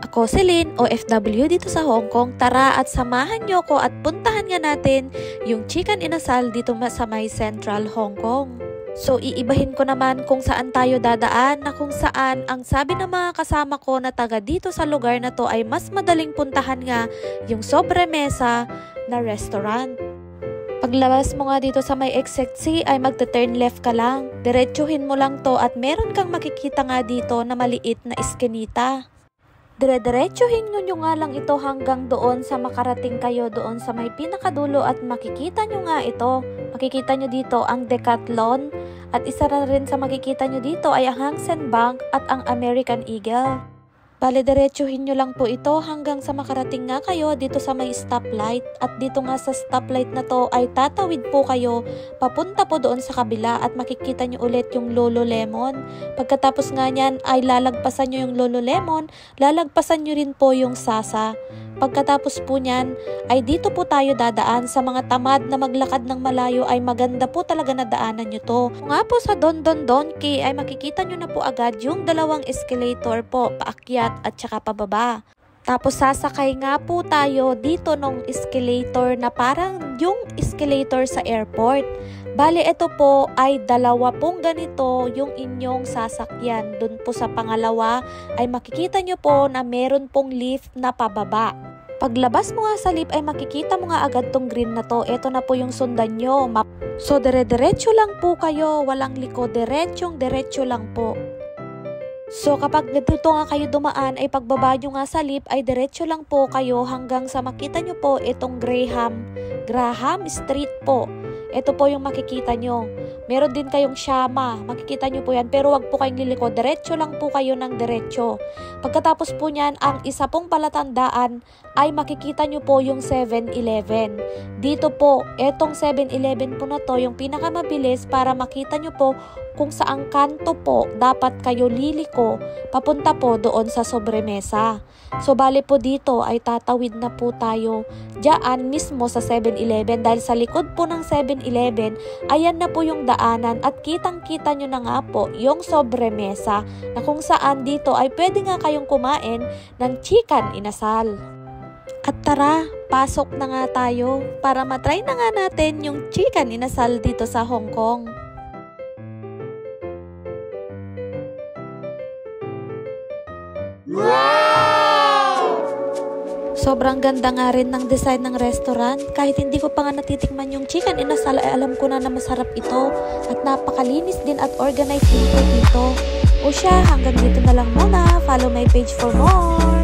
Ako si Lynn, OFW dito sa Hong Kong. Tara at samahan nyo ko at puntahan nga natin yung Chicken Inasal dito sa may Central Hong Kong. So iibahin ko naman kung saan tayo dadaan, na kung saan ang sabi ng mga kasama ko na taga dito sa lugar na to ay mas madaling puntahan nga yung Sobremesa na restaurant. Paglabas mo nga dito sa may Exit C ay magte-turn left ka lang. Diretsuhin mo lang to at meron kang makikita nga dito na maliit na eskinita. Dire-diretsuhin nyo nga lang ito hanggang doon sa makarating kayo doon sa may pinakadulo at makikita nyo nga ito. Makikita nyo dito ang Decathlon at isa na rin sa makikita nyo dito ay ang Hang Seng Bank at ang American Eagle. Bale, diretsuhin nyo lang po ito hanggang sa makarating nga kayo dito sa may stoplight. At dito nga sa stoplight na to ay tatawid po kayo papunta po doon sa kabila at makikita nyo ulit yung Lululemon. Pagkatapos nga nyan ay lalagpasan nyo yung Lululemon, lalagpasan nyo rin po yung Sasa. Pagkatapos po nyan ay dito po tayo dadaan. Sa mga tamad na maglakad ng malayo ay maganda po talaga na daanan nyo to. Nga po sa Don Don Donki ay makikita nyo na po agad yung dalawang escalator po, paakyat at saka pababa. Tapos sasakay nga po tayo dito nung escalator na parang yung escalator sa airport. Bale, ito po ay dalawa pong ganito yung inyong sasakyan. Doon po sa pangalawa ay makikita nyo po na meron pong lift na pababa. Paglabas mo nga sa lift ay makikita mo nga agad tong green na to. Ito na po yung sundan nyo. So, dire-diretso lang po kayo. Walang liko. Diretso lang po. So, kapag dito nga kayo dumaan ay pagbaba nyo nga sa lift ay diretso lang po kayo hanggang sa makita nyo po itong Graham Street po. Ito po yung makikita nyo. Meron din kayong Shama. Makikita nyo po yan. Pero wag po kayong liliko. Diretso lang po kayo ng diretso. Pagkatapos po nyan, ang isa pong palatandaan ay makikita nyo po yung 7-Eleven. Dito po, etong 7-Eleven po na to, yung pinakamabilis para makita nyo po kung saang kanto po dapat kayo liliko papunta po doon sa Sobremesa. So, bali po dito ay tatawid na po tayo diyan mismo sa 7-Eleven dahil sa likod po ng 7-Eleven, ayan na po yung daanan at kitang-kita nyo na nga po yung Sobremesa na kung saan dito ay pwede nga kayong kumain ng Chicken Inasal. At tara, pasok na nga tayo para matry na nga natin yung Chicken Inasal dito sa Hong Kong. Sobrang ganda nga rin ng design ng restaurant. Kahit hindi ko pa nga natitikman yung Chicken Inasal ay alam ko na masarap ito. At napakalinis din at organized din po dito. O siya, hanggang dito na lang muna. Follow my page for more.